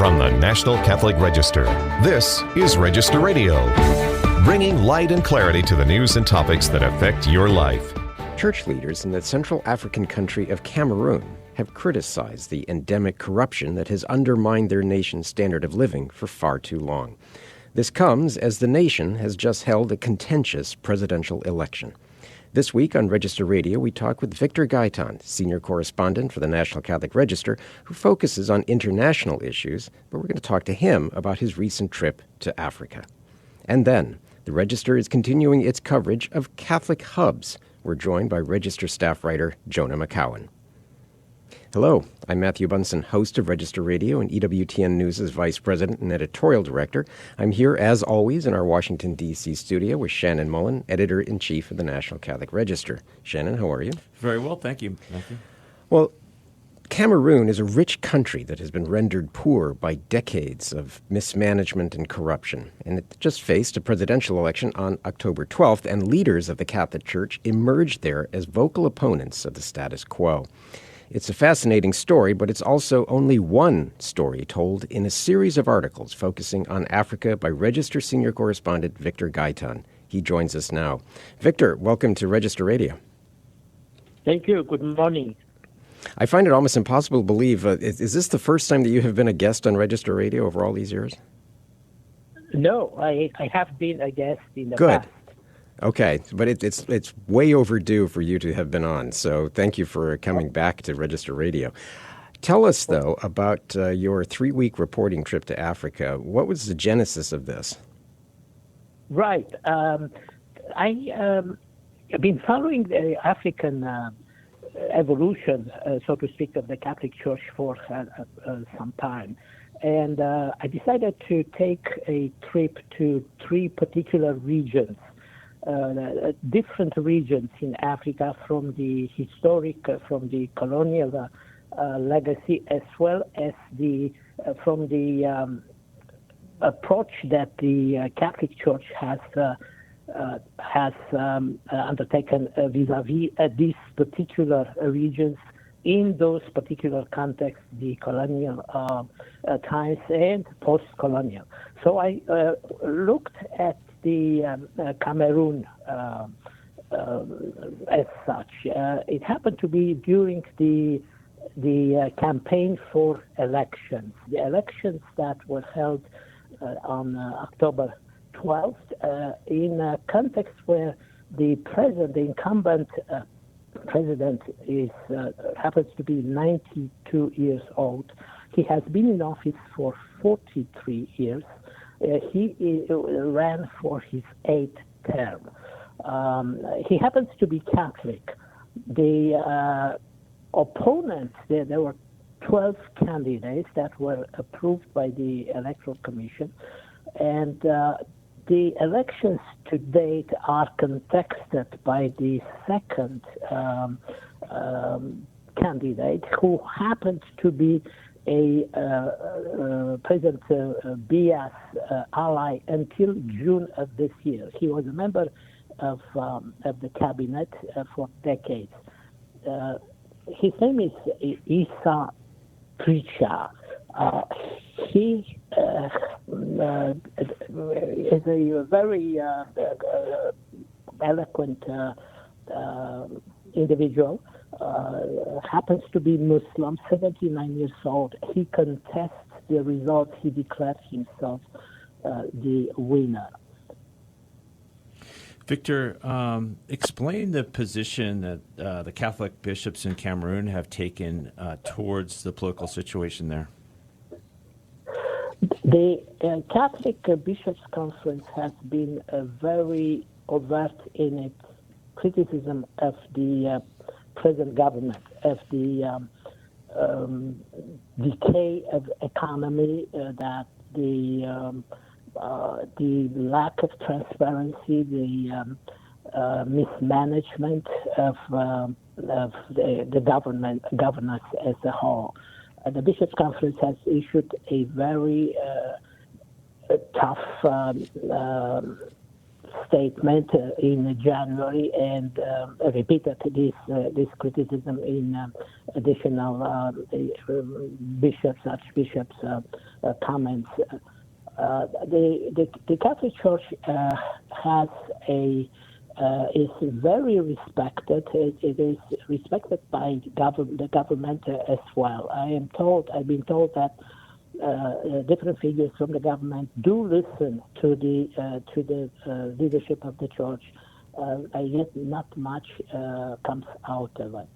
From the National Catholic Register, this is Register Radio, bringing light and clarity to the news and topics that affect your life. Church leaders in the Central African country of Cameroon have criticized the endemic corruption that has undermined their nation's standard of living for far too long. This comes as the nation has just held a contentious presidential election. This week on Register Radio, we talk with Victor Gaetan, senior correspondent for the National Catholic Register, who focuses on international issues, but we're going to talk to him about his recent trip to Africa. And then, the Register is continuing its coverage of Catholic hubs. We're joined by Register staff writer Jonah McKeown. Hello, I'm Matthew Bunson, host of Register Radio and EWTN News' vice president and editorial director. I'm here, as always, in our Washington, D.C. studio with Shannon Mullen, editor-in-chief of the National Catholic Register. Shannon, how are you? Very well, thank you, Matthew. Well, Cameroon is a rich country that has been rendered poor by decades of mismanagement and corruption. And it just faced a presidential election on October 12th, and leaders of the Catholic Church emerged there as vocal opponents of the status quo. It's a fascinating story, but it's also only one story told in a series of articles focusing on Africa by Register senior correspondent Victor Gaetan. He joins us now. Victor, welcome to Register Radio. Thank you. Good morning. I find it almost impossible to believe. Is this the first time that you have been a guest on Register Radio over all these years? No, I have been a guest in the Good. past. Okay, but it's way overdue for you to have been on, so thank you for coming back to Register Radio. Tell us, though, about your 3-week reporting trip to Africa. What was the genesis of this? Right. I've been following the African evolution, so to speak, of the Catholic Church for some time. And I decided to take a trip to 3 particular regions. Different regions in Africa, from the historic, from the colonial legacy, as well as from the approach that the Catholic Church has undertaken vis-à-vis these particular regions in those particular contexts, the colonial times and post-colonial. So I looked at the Cameroon as such. It happened to be during the campaign for elections. The elections that were held on October 12th in a context where the incumbent president happens to be 92 years old. He has been in office for 43 years. He ran for his 8th term. He happens to be Catholic. The opponents, there were 12 candidates that were approved by the Electoral Commission, and the elections to date are contested by the second candidate, who happens to be a President Biya's ally until June of this year. He was a member of the cabinet for decades. His name is Issa Tricha. He is a very eloquent individual. Happens to be Muslim, 79 years old. He contests the results. He declares himself the winner. Victor, explain the position that the Catholic bishops in Cameroon have taken towards the political situation there. The Catholic Bishops' Conference has been very overt in its criticism of the present government, of the decay of economy, that the lack of transparency, the mismanagement of the governance as a whole. The Bishops' Conference has issued a very tough statement in January and repeated this criticism in additional archbishops' comments. The Catholic Church has is very respected. It is respected by the government as well. I've been told that different figures from the government do listen to the leadership of the church, yet not much comes out of it.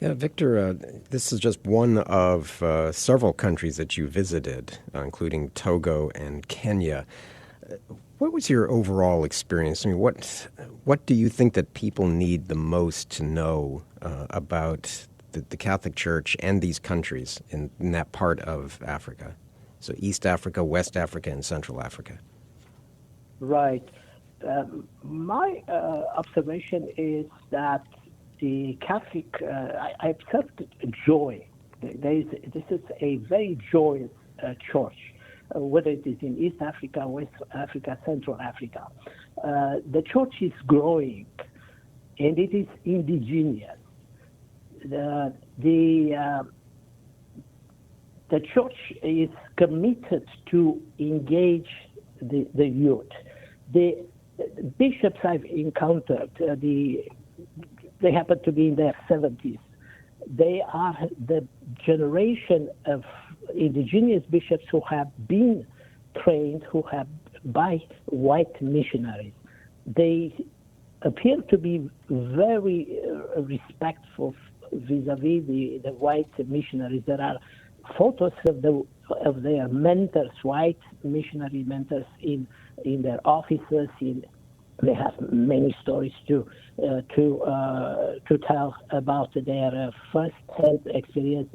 Yeah, Victor, this is just one of several countries that you visited, including Togo and Kenya. What was your overall experience? I mean, what do you think that people need the most to know about the Catholic Church and these countries in that part of Africa? So East Africa, West Africa, and Central Africa. Right. My observation is that the Catholic, I observed joy. This is a very joyous church, whether it is in East Africa, West Africa, Central Africa. The church is growing, and it is indigenous. The church is committed to engage the youth. The bishops I've encountered, they happen to be in their 70s. They are the generation of indigenous bishops who have been trained, by white missionaries. They appear to be very respectful vis-a-vis the white missionaries. There are photos of their mentors, white missionary mentors, in their offices. They have many stories to tell about their first-hand experience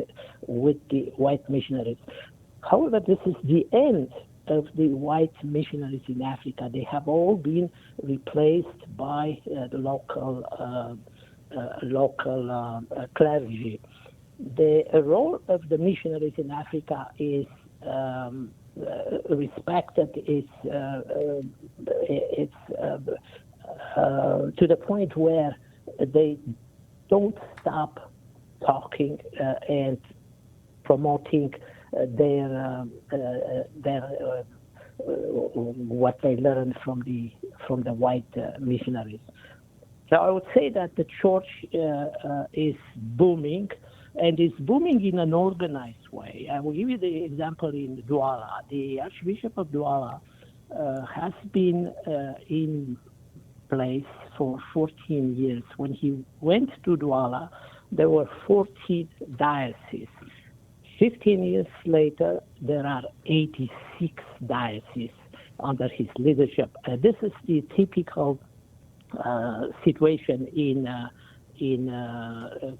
with the white missionaries. However, this is the end of the white missionaries in Africa. They have all been replaced by the local clergy. The role of the missionaries in Africa is respected. It's to the point where they don't stop talking and promoting their what they learned from the white missionaries. So I would say that the church is booming, and is booming in an organized way. I will give you the example in Douala. The Archbishop of Douala has been in place for 14 years. When he went to Douala, there were 14 dioceses. 15 years later, there are 86 dioceses under his leadership. This is the typical situation in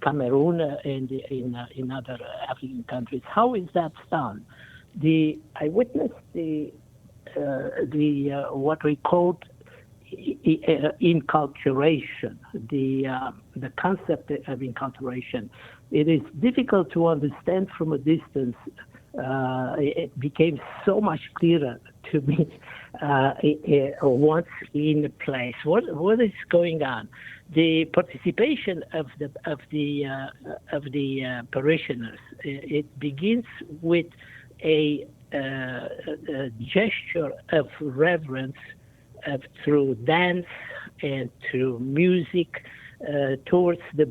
Cameroon and in other African countries. How is that done? I witnessed the what we call inculturation, the concept of inculturation. It is difficult to understand from a distance. It became so much clearer to me once in place. What is going on? The participation of the parishioners. It begins with a gesture of reverence through dance and through music towards the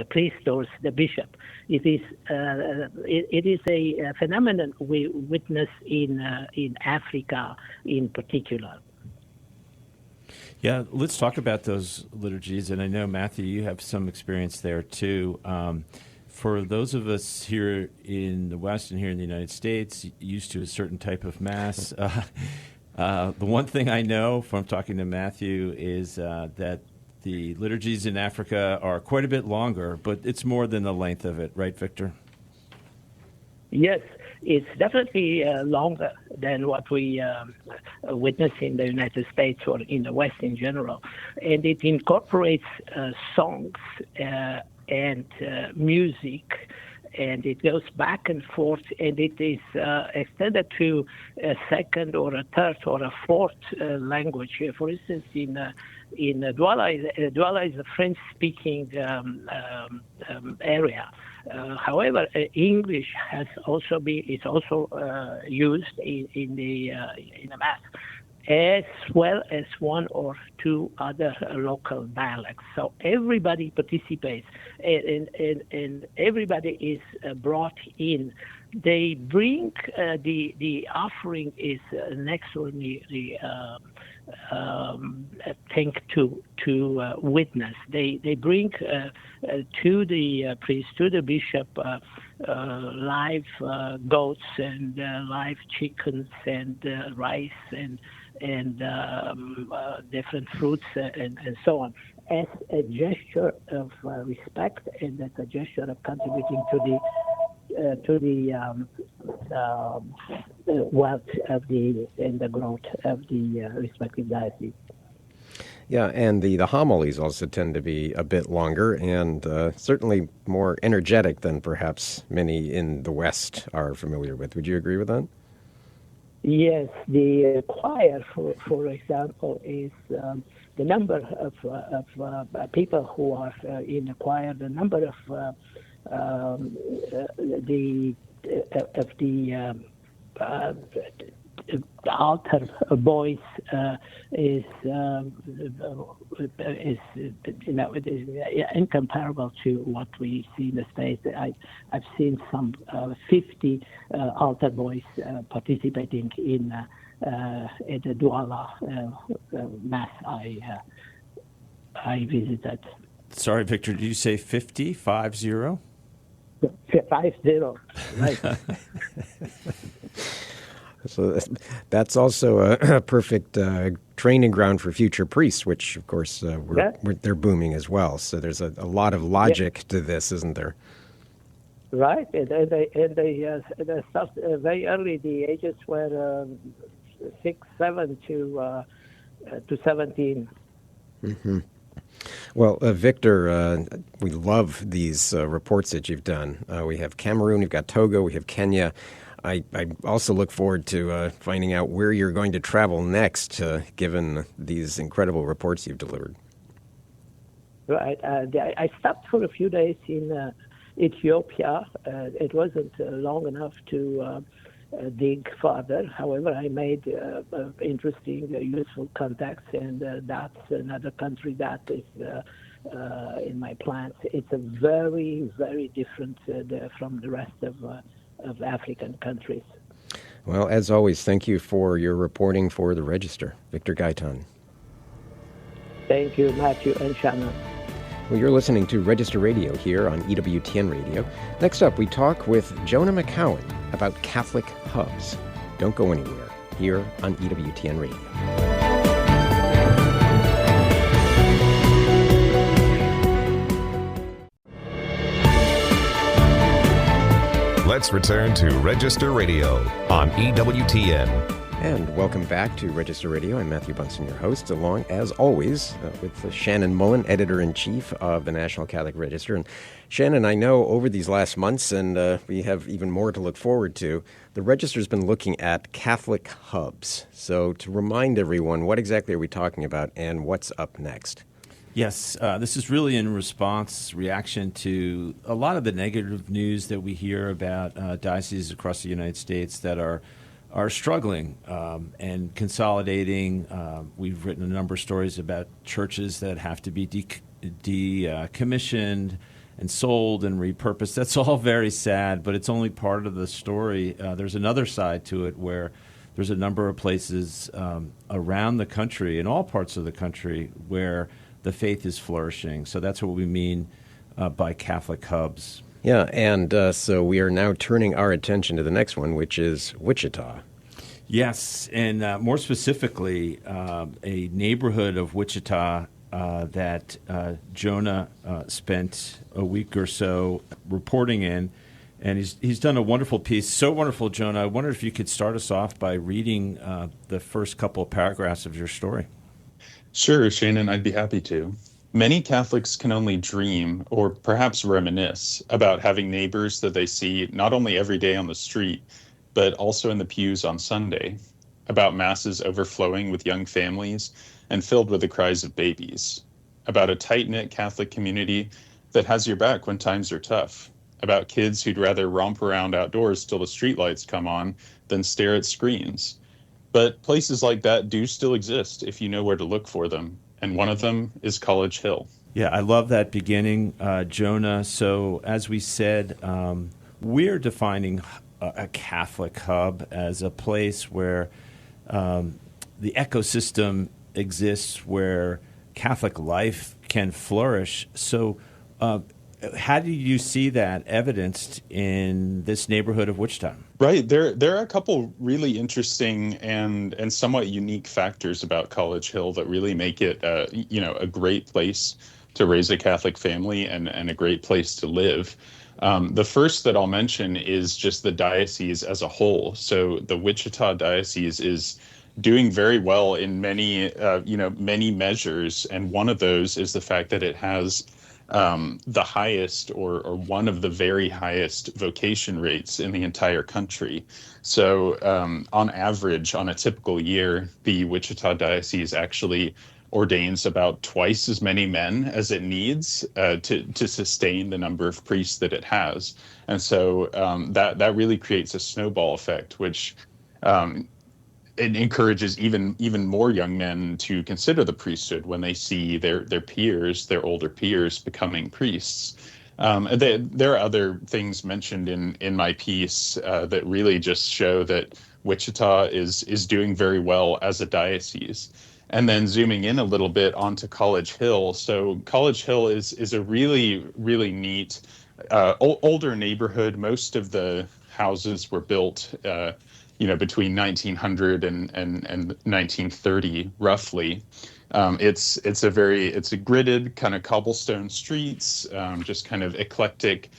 priest or the bishop. It is a phenomenon we witness in Africa in particular. Yeah, let's talk about those liturgies. And I know, Matthew, you have some experience there too. For those of us here in the West and here in the United States, used to a certain type of Mass, the one thing I know from talking to Matthew is that the liturgies in Africa are quite a bit longer, but it's more than the length of it, right, Victor? Yes, it's definitely longer than what we witness in the United States or in the West in general. And it incorporates songs and music and it goes back and forth, and it is extended to a second or a third or a fourth language. For instance, in Douala is a French-speaking area. However, English is also used in the mass, as well as one or two other local dialects. So everybody participates, and everybody is brought in. They bring the offering is an extraordinary thing to witness. They bring to the priest, to the bishop, live goats and live chickens and rice and different fruits and so on, as a gesture of respect and as a gesture of contributing to the wealth of and the growth of the respective diocese. Yeah, and the homilies also tend to be a bit longer and certainly more energetic than perhaps many in the West are familiar with. Would you agree with that? Yes, the choir, for example, is the number of people who are in the choir, the number of the altar boys is incomparable to what we see in the States. I've seen some 50 altar boys participating in the Douala mass I visited. Sorry, Victor, did you say 50? 50? 50, right. So that's also a perfect training ground for future priests, which, of course, they're booming as well. So there's a lot of logic to this, isn't there? Right, and they start very early. The ages were 6, 7 to 17. Mm-hmm. Well, Victor, we love these reports that you've done. We have Cameroon, we've got Togo, we have Kenya. I also look forward to finding out where you're going to travel next, given these incredible reports you've delivered. Right. I stopped for a few days in Ethiopia. It wasn't long enough to dig further. However, I made interesting, useful contacts, and that's another country that is in my plans. It's a very, very different from the rest of African countries. Well, as always, thank you for your reporting for the Register. Victor Gaetan. Thank you, Matthew and Shannon. Well, you're listening to Register Radio here on EWTN Radio. Next up, we talk with Jonah McKeown about Catholic hubs. Don't go anywhere, here on EWTN Radio. Let's return to Register Radio on EWTN. And welcome back to Register Radio. I'm Matthew Bunson, your host, along, as always, with Shannon Mullen, Editor-in-Chief of the National Catholic Register. And Shannon, I know over these last months, and we have even more to look forward to, the Register's been looking at Catholic hubs. So to remind everyone, what exactly are we talking about and what's up next? Yes, this is really in reaction to a lot of the negative news that we hear about dioceses across the United States that are struggling and consolidating. We've written a number of stories about churches that have to be decommissioned and sold and repurposed. That's all very sad, but it's only part of the story. There's another side to it where there's a number of places around the country, in all parts of the country, where the faith is flourishing. So that's what we mean by Catholic hubs. Yeah, and so we are now turning our attention to the next one, which is Wichita. Yes, and more specifically, a neighborhood of Wichita that Jonah spent a week or so reporting in, and he's done a wonderful piece. So wonderful, Jonah. I wonder if you could start us off by reading the first couple of paragraphs of your story. Sure, Shannon, I'd be happy to. Many Catholics can only dream or perhaps reminisce about having neighbors that they see not only every day on the street, but also in the pews on Sunday, about masses overflowing with young families and filled with the cries of babies, about a tight-knit Catholic community that has your back when times are tough, about kids who'd rather romp around outdoors till the streetlights come on than stare at screens. But places like that do still exist if you know where to look for them, and one of them is College Hill. Yeah, I love that beginning, Jonah. So, as we said, we're defining a Catholic hub as a place where the ecosystem exists, where Catholic life can flourish. So, how do you see that evidenced in this neighborhood of Wichita? Right. There are a couple really interesting and somewhat unique factors about College Hill that really make it a great place to raise a Catholic family and a great place to live. The first that I'll mention is just the diocese as a whole. So the Wichita diocese is doing very well in many measures, and one of those is the fact that it has the highest or one of the very highest vocation rates in the entire country. So on average, on a typical year, the Wichita diocese actually ordains about twice as many men as it needs to sustain the number of priests that it has. And so that really creates a snowball effect, which it encourages even more young men to consider the priesthood when they see their peers, their older peers, becoming priests. There are other things mentioned in my piece that really just show that Wichita is doing very well as a diocese. And then zooming in a little bit onto College Hill. So College Hill is a really, really neat older neighborhood. Most of the houses were built between 1900 and 1930, roughly. It's a gridded kind of cobblestone streets, just kind of eclectic,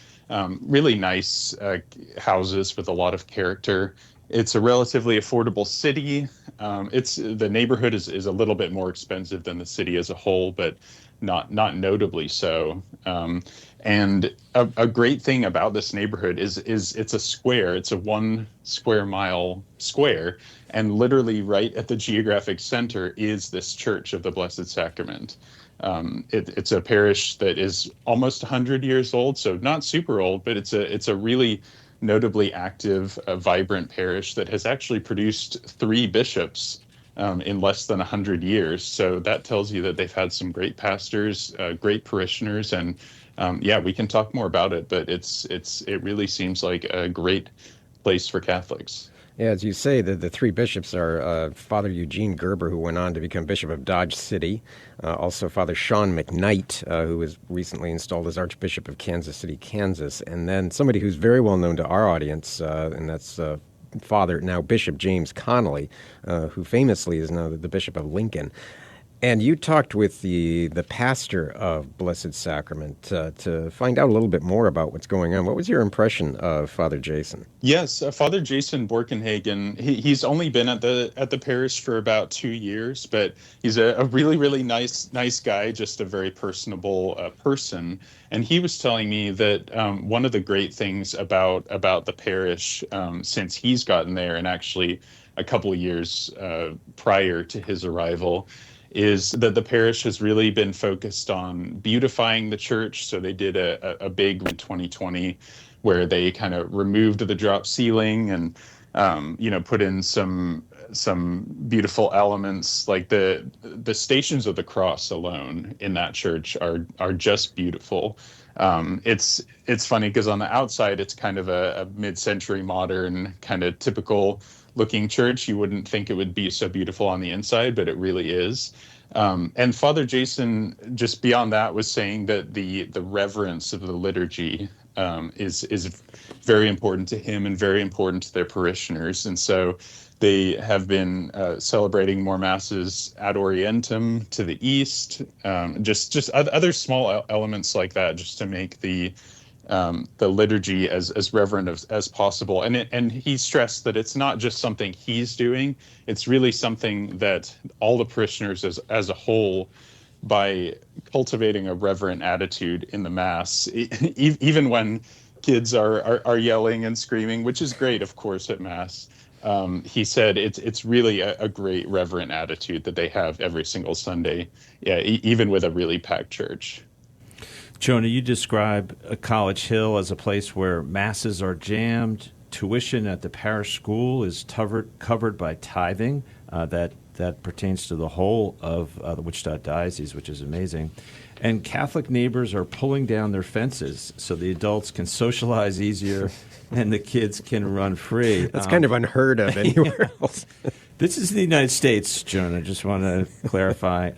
really nice houses with a lot of character. It's a relatively affordable city. The neighborhood is a little bit more expensive than the city as a whole, but not notably so. And a great thing about this neighborhood is it's a square. It's a 1 square mile square, and literally right at the geographic center is this Church of the Blessed Sacrament. It's a parish that is almost 100 years old, so not super old, but it's a really notably active, vibrant parish that has actually produced 3 bishops in less than 100 years. So that tells you that they've had some great pastors, great parishioners, and we can talk more about it, but it really seems like a great place for Catholics. Yeah, as you say, the 3 bishops are Father Eugene Gerber, who went on to become Bishop of Dodge City, also Father Sean McKnight, who was recently installed as Archbishop of Kansas City, Kansas, and then somebody who's very well known to our audience, and that's now Bishop James Connolly, who famously is now the Bishop of Lincoln. And you talked with the pastor of Blessed Sacrament to find out a little bit more about what's going on. What was your impression of Father Jason? Yes, Father Jason Borkenhagen. He's only been at the parish for about 2 years, but he's a really, really nice guy, just a very personable person. And he was telling me that one of the great things about the parish since he's gotten there, and actually a couple of years prior to his arrival, is that the parish has really been focused on beautifying the church. So they did a big in 2020 where they kind of removed the drop ceiling and put in some beautiful elements, like the Stations of the Cross alone in that church are just beautiful. It's funny because on the outside it's kind of a mid-century modern kind of typical looking church. You wouldn't think it would be so beautiful on the inside, but it really is. And Father Jason, just beyond that, was saying that the reverence of the liturgy is very important to him and very important to their parishioners. And so they have been celebrating more masses ad orientem to the east, just other small elements like that, just to make the liturgy as reverent as possible. And he stressed that it's not just something he's doing, it's really something that all the parishioners as a whole by cultivating a reverent attitude in the Mass, even when kids are yelling and screaming, which is great, of course, at Mass. He said it's really a great reverent attitude that they have every single Sunday, yeah, even with a really packed church. Jonah, you describe College Hill as a place where masses are jammed. Tuition at the parish school is covered by tithing. That pertains to the whole of the Wichita Diocese, which is amazing. And Catholic neighbors are pulling down their fences so the adults can socialize easier and the kids can run free. That's kind of unheard of anywhere else. This is the United States, Jonah. Just want to clarify.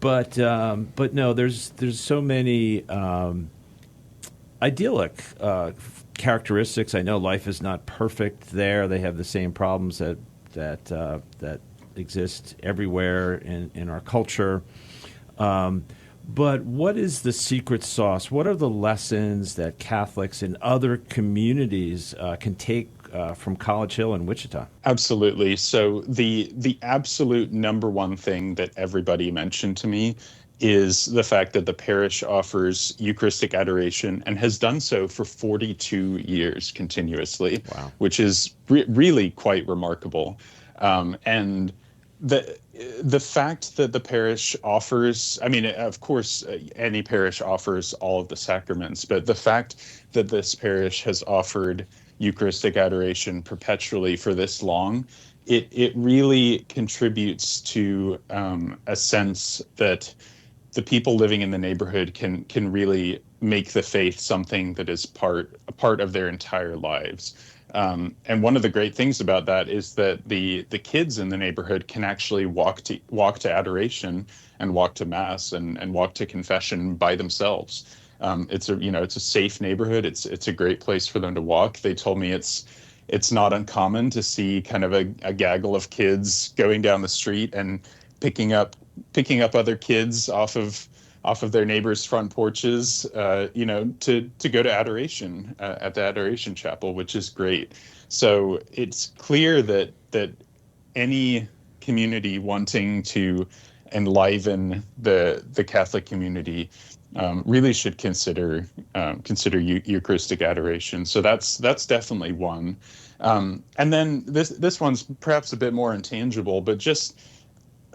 But no, there's so many idyllic characteristics. I know life is not perfect there. They have the same problems that exist everywhere in our culture. But what is the secret sauce? What are the lessons that Catholics in other communities can take from College Hill and Wichita? Absolutely. So the absolute number one thing that everybody mentioned to me is the fact that the parish offers Eucharistic adoration and has done so for 42 years continuously, wow, which is really quite remarkable. And the fact that the parish offers, I mean, of course, any parish offers all of the sacraments, but the fact that this parish has offered Eucharistic adoration perpetually for this long, it really contributes to a sense that the people living in the neighborhood can really make the faith something that is a part of their entire lives. And one of the great things about that is that the kids in the neighborhood can actually walk to adoration and walk to Mass and walk to confession by themselves. It's a safe neighborhood. It's a great place for them to walk. They told me it's not uncommon to see kind of a gaggle of kids going down the street and picking up other kids off of their neighbors' front porches, to go to adoration at the Adoration Chapel, which is great. So it's clear that any community wanting to enliven the Catholic community really should consider Eucharistic adoration. So that's definitely one. And then this one's perhaps a bit more intangible, but just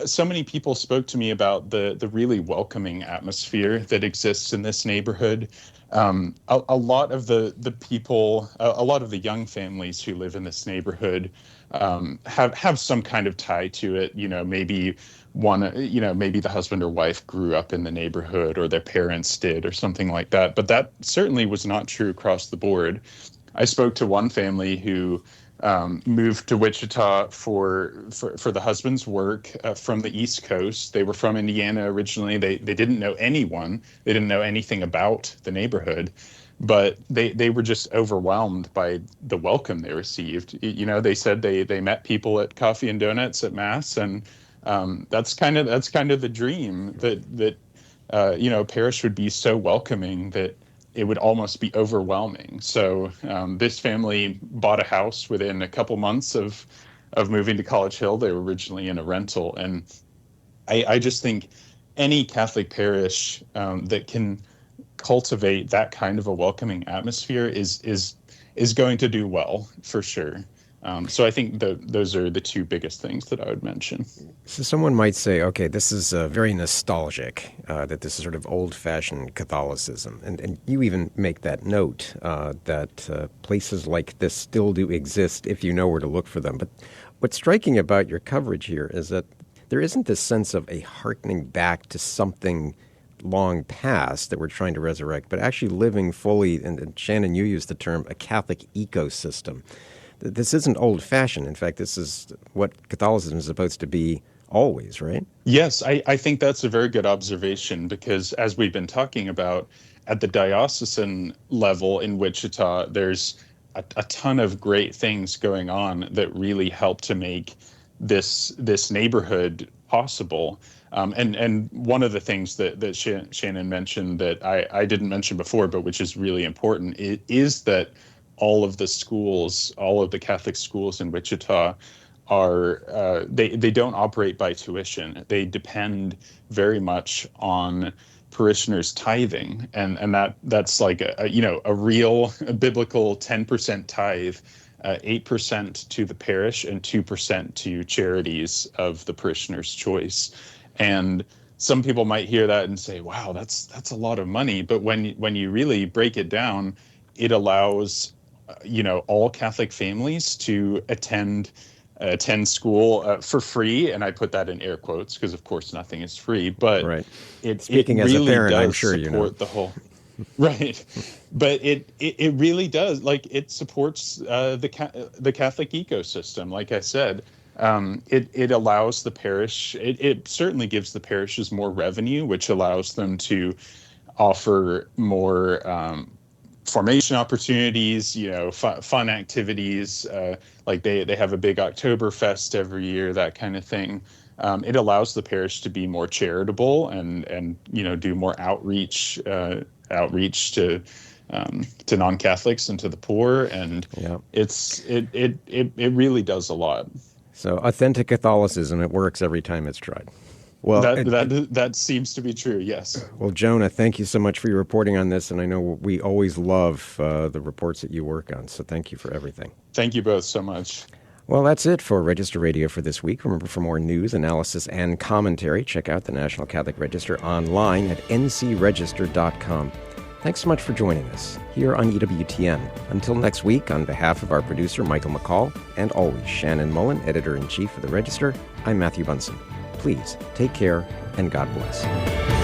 so many people spoke to me about the really welcoming atmosphere that exists in this neighborhood. A lot of the people, a lot of the young families who live in this neighborhood have some kind of tie to it. Maybe maybe the husband or wife grew up in the neighborhood, or their parents did, or something like that. But that certainly was not true across the board. I spoke to one family who moved to Wichita for the husband's work from the East Coast. They were from Indiana originally. They didn't know anyone. They didn't know anything about the neighborhood, but they were just overwhelmed by the welcome they received. They said they met people at coffee and donuts at Mass, and that's kind of the dream that a parish would be so welcoming that it would almost be overwhelming. So this family bought a house within a couple months of moving to College Hill. They were originally in a rental. And I just think any Catholic parish that can cultivate that kind of a welcoming atmosphere is going to do well, for sure. So I think those are the two biggest things that I would mention. So someone might say, okay, this is very nostalgic, that this is sort of old-fashioned Catholicism. And you even make that note that places like this still do exist if you know where to look for them. But what's striking about your coverage here is that there isn't this sense of a hearkening back to something long past that we're trying to resurrect, but actually living fully, and Shannon, you used the term, a Catholic ecosystem. This isn't old-fashioned. In fact, this is what Catholicism is supposed to be always, right? Yes, I think that's a very good observation, because as we've been talking about, at the diocesan level in Wichita, there's a ton of great things going on that really help to make this neighborhood possible. And one of the things that Shannon mentioned that I didn't mention before, but which is really important, is that all of the schools, all of the Catholic schools in Wichita they don't operate by tuition. They depend very much on parishioners tithing, and that's like a real biblical 10% tithe, 8% to the parish and 2% to charities of the parishioner's choice. And some people might hear that and say, wow, that's a lot of money. But when you really break it down, it allows all Catholic families to attend school for free, and I put that in air quotes because of course nothing is free, but right. Speaking as really a parent, does I'm sure support the whole right. But it really does, like, it supports the Catholic ecosystem. Like I said, it allows the parish, it certainly gives the parishes more revenue, which allows them to offer more formation opportunities, fun activities, like they have a big Oktoberfest every year, that kind of thing. It allows the parish to be more charitable and do more outreach to non-Catholics and to the poor, and it really does a lot. So authentic Catholicism, it works every time it's tried. Well, that seems to be true, yes. Well, Jonah, thank you so much for your reporting on this, and I know we always love the reports that you work on, so thank you for everything. Thank you both so much. Well, that's it for Register Radio for this week. Remember, for more news, analysis, and commentary, check out the National Catholic Register online at ncregister.com. Thanks so much for joining us here on EWTN. Until next week, on behalf of our producer, Michael McCall, and always Shannon Mullen, Editor-in-Chief of the Register, I'm Matthew Bunson. Please take care, and God bless.